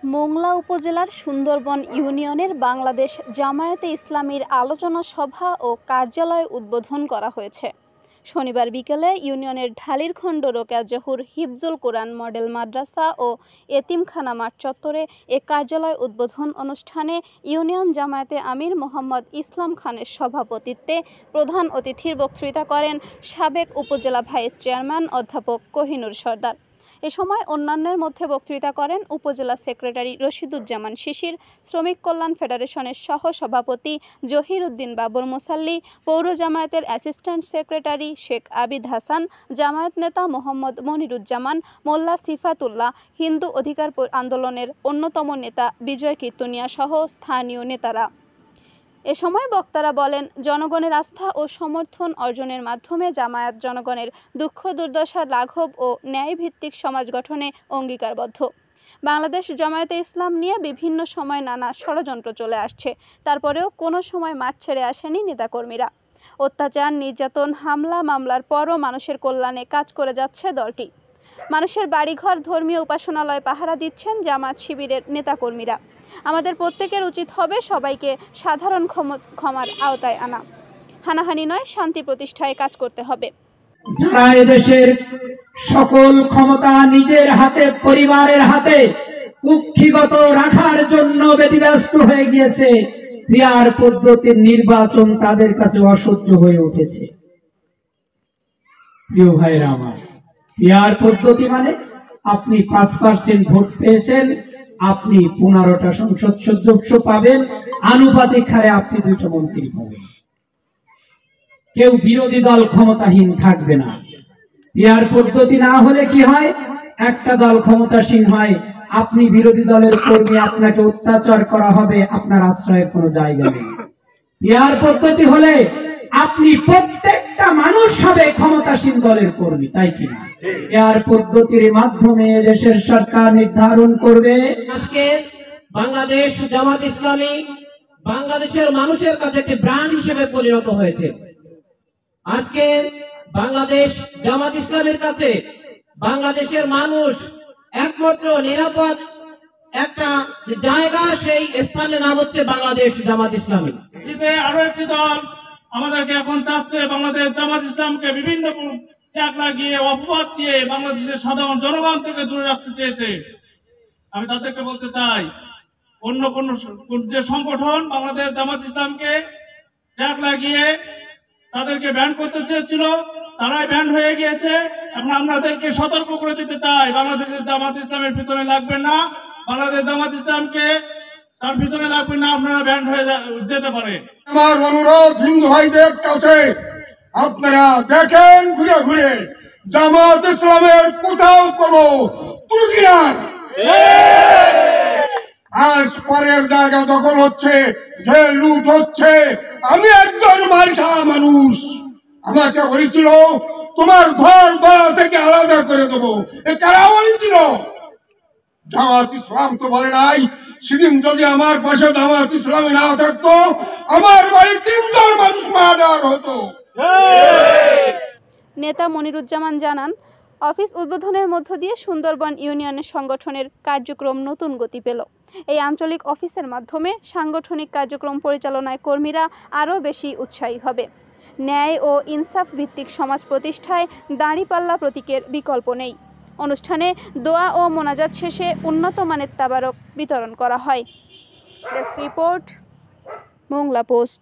মোংলা উপজেলার সুন্দরবন ইউনিয়নের বাংলাদেশ জামায়াতে ইসলামীর আলোচনা সভা ও কার্যালয় উদ্বোধন করা হয়েছে। শনিবার বিকেলে ইউনিয়নের ঢালিরখণ্ড রোকেয়া জহুর হিফজুল কোরআন মডেল মাদ্রাসা ও এতিমখানা মাঠ চত্বরে এ কার্যালয় উদ্বোধন অনুষ্ঠানে ইউনিয়ন জামায়াতে আমির মোহাম্মদ ইসলাম খানের সভাপতিত্বে প্রধান অতিথির বক্তৃতা করেন সাবেক উপজেলা ভাইস চেয়ারম্যান অধ্যাপক কোহিনুর সর্দার। এ সময় অন্যান্যের মধ্যে বক্তৃতা করেন উপজেলা সেক্রেটারি রশিদুজ্জামান শিশির, শ্রমিক কল্যাণ ফেডারেশনের সহ সভাপতি জহির উদ্দিন বাবুর মোসাল্লি, পৌর জামায়াতের অ্যাসিস্ট্যান্ট সেক্রেটারি শেখ আবিদ হাসান, জামায়াত নেতা মোহাম্মদ মনিরুজ্জামান, মোল্লা সিফাতুল্লাহ, হিন্দু অধিকার আন্দোলনের অন্যতম নেতা বিজয় কীর্তনিয়া সহ স্থানীয় নেতারা। এ সময় বক্তারা বলেন, জনগণের আস্থা ও সমর্থন অর্জনের মাধ্যমে জামায়াত জনগণের দুঃখ দুর্দশা লাঘব ও ন্যায়ভিত্তিক সমাজ গঠনে অঙ্গীকারবদ্ধ। বাংলাদেশ জামায়াতে ইসলাম নিয়ে বিভিন্ন সময় নানা ষড়যন্ত্র চলে আসছে, তারপরেও কোনো সময় মাঠ ছেড়ে আসেনি নেতাকর্মীরা। অত্যাচার, নির্যাতন, হামলা মামলার পরও মানুষের কল্যাণে কাজ করে যাচ্ছে দলটি। মানুষের বাড়িঘর, ধর্মীয় উপাসনালয় পাহারা দিচ্ছেন জামাত শিবিরের নেতাকর্মীরা। আমাদের প্রত্যেকের উচিত হবে সবাইকে সাধারণ ক্ষমার আওতায় আনা, হানাহানি নয়, শান্তি প্রতিষ্ঠায় কাজ করতে হবে। যারা এদেশের সকল ক্ষমতা নিজের হাতে, পরিবারের হাতে কুক্ষিগত রাখার জন্য ব্যতিব্যস্ত হয়ে গিয়েছে, পিয়ার পদ্ধতির নির্বাচন তাদের কাছে অসহ্য হয়ে উঠেছে। প্রিয় ভাইরা আমার, পিয়ার পদ্ধতি মানে আপনি 5% ভোট পেয়েছেন, আপনি 15টা সংসদ সদস্য পাবেন, আনুপাতিক হারে আপনি 2টা মন্ত্রী পাবেন। কেউ বিরোধী দল ক্ষমতাহীন থাকবে না। পিয়ার পদ্ধতি না হলে কি হয়, একটা দল ক্ষমতাসীন হয়, আপনি বিরোধী দলের কর্মী, আপনাকে অত্যাচার করা হবে, আপনার আশ্রয়ের কোনো জায়গা নেই। পিয়ার পদ্ধতি হলে আপনি প্রত্যেকটা মানুষ হবে ক্ষমতাসীন দলের কর্মী, তাই কিনা? পিয়ার পদ্ধতির মাধ্যমে দেশের সরকার নির্ধারণ করবে। আজকে বাংলাদেশ জামাত ইসলামী বাংলাদেশের মানুষের কাছে একটি ব্র্যান্ড হিসেবে পরিণত হয়েছে। আজকে বাংলাদেশ জামাত ইসলামীর কাছে বাংলাদেশের মানুষ একমাত্র নিরাপদ একটা জায়গা, সেই স্থানে নাম হচ্ছে বাংলাদেশ জামাত ইসলামী। আরো একটি দল আমাদেরকে এখন চাচ্ছে বাংলাদেশ জামাত ইসলামকে বিভিন্ন ট্যাগ লাগিয়ে, অপবাদ দিয়ে বাংলাদেশের সাধারণ জনগণ থেকে দূরে রাখতে চেয়েছে। আমি তাদেরকে বলতে চাই, অন্য কোন যে সংগঠন বাংলাদেশ জামাত ইসলামকে ট্যাগ লাগিয়ে তাদেরকে ব্যান করতে চেয়েছিল, তারাই ব্যান হয়ে গিয়েছে। এখন আমাদেরকে সতর্ক করে দিতে চাই, বাংলাদেশের জামাত ইসলামের পিছনে লাগবেন না, বাংলাদেশ জামাত ইসলামকে তার পিছনে লাগবেন না, আপনারা ব্যান হয়ে যেতে পারে। আমার অনুরোধ হিন্দু ভাইদের কাছে, আপনারা দেখেন ঘুরে ঘুরে জামাত ইসলামের কোথাও কোনো ত্রুটি নাই। আজ পরের জায়গা দখল হচ্ছে, যে লুট হচ্ছে। আমি একজন মার খাওয়া মানুষ, আমাকে বলেছিল তোমার ঘর গলা থেকে আলাদা করে দেবো। এ কারা বলেছিল? জামাত ইসলাম তো বলে নাই। সেদিন যদি আমার পাশে জামাত ইসলামী না থাকতো, আমার বাড়ি 3 জন মানুষ মার্ডার হতো। নেতা মনিরুজ্জামান জানান, অফিস উদ্বোধনের মধ্য দিয়ে সুন্দরবন ইউনিয়নের সংগঠনের কার্যক্রম নতুন গতি পেল। এই আঞ্চলিক অফিসের মাধ্যমে সাংগঠনিক কার্যক্রম পরিচালনায় কর্মীরা আরও বেশি উৎসাহী হবে। ন্যায় ও ইনসাফ ভিত্তিক সমাজ প্রতিষ্ঠায় দাঁড়িপাল্লা প্রতীকের বিকল্প নেই। অনুষ্ঠানে দোয়া ও মোনাজাত শেষে উন্নত মানের তাবারক বিতরণ করা হয়। Desk report, Mongla post.